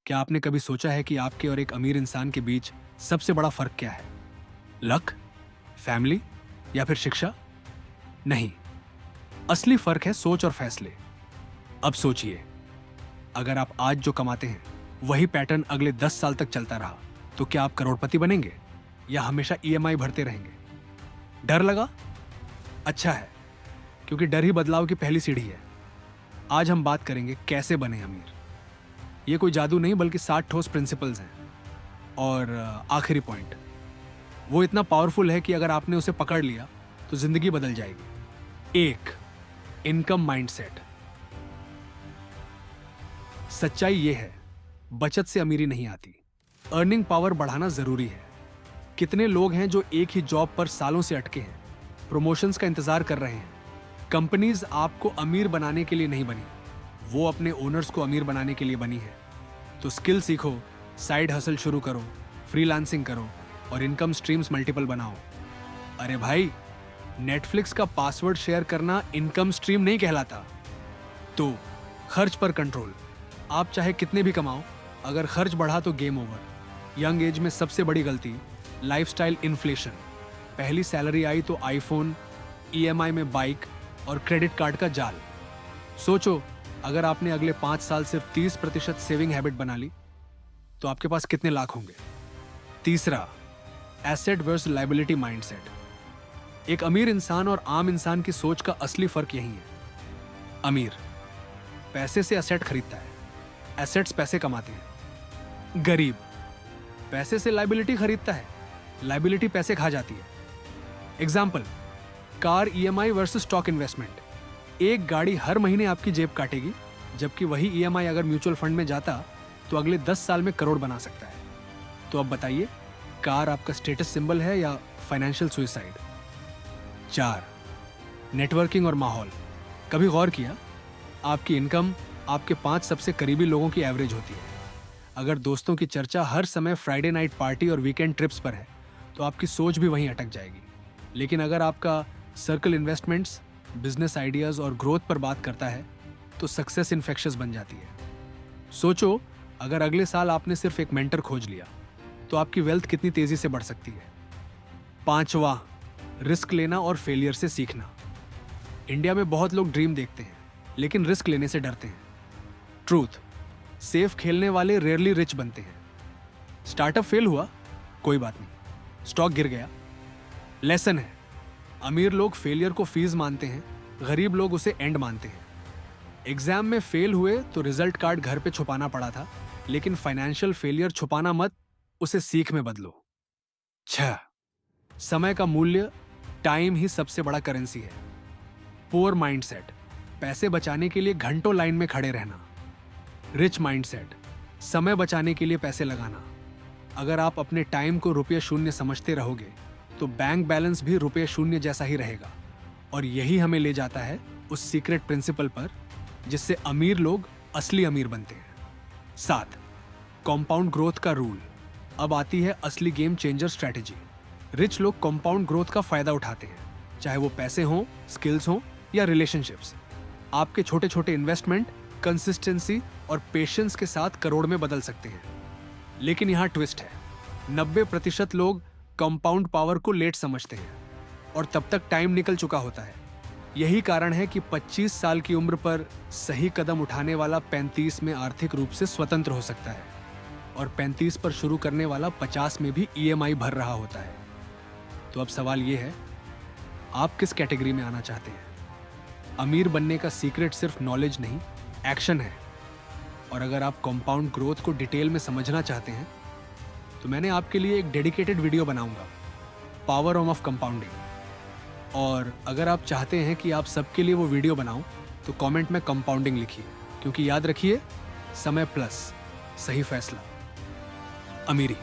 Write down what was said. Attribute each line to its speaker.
Speaker 1: क्या आपने कभी सोचा है कि आपके और एक अमीर इंसान के बीच सबसे बड़ा फर्क क्या है? लक, फैमिली या फिर शिक्षा? नहीं, असली फर्क है सोच और फैसले। अब सोचिए, अगर आप आज जो कमाते हैं वही पैटर्न अगले 10 साल तक चलता रहा तो क्या आप करोड़पति बनेंगे या हमेशा ईएमआई भरते रहेंगे? डर लगा? अच्छा है, क्योंकि डर ही बदलाव की पहली सीढ़ी है। आज हम बात करेंगे कैसे बने अमीर। ये कोई जादू नहीं बल्कि 60 ठोस प्रिंसिपल्स हैं। और आखिरी पॉइंट, वो इतना पावरफुल है कि अगर आपने उसे पकड़ लिया तो जिंदगी बदल जाएगी। एक, इनकम माइंडसेट। सच्चाई ये है, बचत से अमीरी नहीं आती, अर्निंग पावर बढ़ाना जरूरी है। कितने लोग हैं जो एक ही जॉब पर सालों से अटके हैं, प्रमोशंस का इंतजार कर रहे हैं। कंपनीज आपको अमीर बनाने के लिए नहीं बनी, वो अपने ओनर्स को अमीर बनाने के लिए बनी है। तो स्किल सीखो, साइड हसल शुरू करो, फ्रीलांसिंग करो और इनकम स्ट्रीम्स मल्टीपल बनाओ। अरे भाई, नेटफ्लिक्स का पासवर्ड शेयर करना इनकम स्ट्रीम नहीं कहलाता। तो खर्च पर कंट्रोल। आप चाहे कितने भी कमाओ, अगर खर्च बढ़ा तो गेम ओवर। यंग एज में सबसे बड़ी गलती लाइफस्टाइल इन्फ्लेशन। पहली सैलरी आई तो आईफोन, ईएमआई में बाइक और क्रेडिट कार्ड का जाल। सोचो, अगर आपने अगले 5 साल सिर्फ 30% सेविंग हैबिट बना ली तो आपके पास कितने लाख होंगे? तीसरा, एसेट वर्सेस लायबिलिटी माइंडसेट। एक अमीर इंसान और आम इंसान की सोच का असली फर्क यही है। अमीर पैसे से एसेट खरीदता है, एसेट्स पैसे कमाते हैं। गरीब पैसे से लायबिलिटी खरीदता है, लायबिलिटी पैसे खा जाती है। Example, car EMI versus stock investment. एक गाड़ी हर महीने आपकी जेब काटेगी, जबकि वही ईएमआई अगर म्यूचुअल फंड में जाता तो अगले 10 साल में करोड़ बना सकता है। तो अब बताइए, कार आपका स्टेटस सिंबल है या फाइनेंशियल सुइसाइड? 4, नेटवर्किंग और माहौल। कभी गौर किया, आपकी इनकम आपके 5 सबसे करीबी लोगों की एवरेज होती है। अगर दोस्तों की चर्चा हर समय फ्राइडे नाइट पार्टी और वीकेंड ट्रिप्स पर है तो आपकी सोच भी वहीं अटक जाएगी। लेकिन अगर आपका सर्कल इन्वेस्टमेंट्स, बिजनेस आइडियाज और ग्रोथ पर बात करता है तो सक्सेस इन्फेक्शियस बन जाती है। सोचो, अगर अगले साल आपने सिर्फ एक मेंटर खोज लिया तो आपकी वेल्थ कितनी तेजी से बढ़ सकती है। 5वां, रिस्क लेना और फेलियर से सीखना। इंडिया में बहुत लोग ड्रीम देखते हैं लेकिन रिस्क लेने से डरते हैं। ट्रूथ, सेफ खेलने वाले रेयरली रिच बनते हैं। स्टार्टअप फेल हुआ, कोई बात नहीं, स्टॉक गिर गया, लेसन है। अमीर लोग फेलियर को फीस मानते हैं, गरीब लोग उसे एंड मानते हैं। एग्जाम में फेल हुए तो रिजल्ट कार्ड घर पे छुपाना पड़ा था, लेकिन फाइनेंशियल फेलियर छुपाना मत, उसे सीख में बदलो। 6, समय का मूल्य। टाइम ही सबसे बड़ा करेंसी है। पुअर माइंडसेट, पैसे बचाने के लिए घंटों लाइन में खड़े रहना। रिच माइंडसेट, समय बचाने के लिए पैसे लगाना। अगर आप अपने टाइम को ₹0 समझते रहोगे तो बैंक बैलेंस भी ₹0 जैसा ही रहेगा। और यही हमें ले जाता है उस सीक्रेट प्रिंसिपल पर जिससे अमीर लोग असली अमीर बनते हैं। 7, कंपाउंड ग्रोथ का रूल। अब आती है असली गेम चेंजर स्ट्रैटेजी। रिच लोग कंपाउंड ग्रोथ का फायदा उठाते हैं, चाहे वो पैसे हों, स्किल्स हों या रिलेशनशिप्स। आपके छोटे छोटे इन्वेस्टमेंट कंसिस्टेंसी और पेशेंस के साथ करोड़ में बदल सकते हैं। लेकिन यहाँ ट्विस्ट है, 90% लोग कंपाउंड पावर को लेट समझते हैं और तब तक टाइम निकल चुका होता है। यही कारण है कि 25 साल की उम्र पर सही कदम उठाने वाला 35 में आर्थिक रूप से स्वतंत्र हो सकता है और 35 पर शुरू करने वाला 50 में भी ईएमआई भर रहा होता है। तो अब सवाल ये है, आप किस कैटेगरी में आना चाहते हैं? अमीर बनने का सीक्रेट सिर्फ नॉलेज नहीं, एक्शन है। और अगर आप कंपाउंड ग्रोथ को डिटेल में समझना चाहते हैं तो मैंने आपके लिए एक डेडिकेटेड वीडियो बनाऊंगा, पावर ऑफ कंपाउंडिंग। और अगर आप चाहते हैं कि आप सबके लिए वो वीडियो बनाऊं तो कमेंट में कंपाउंडिंग लिखिए, क्योंकि याद रखिए, समय प्लस सही फैसला अमीरी।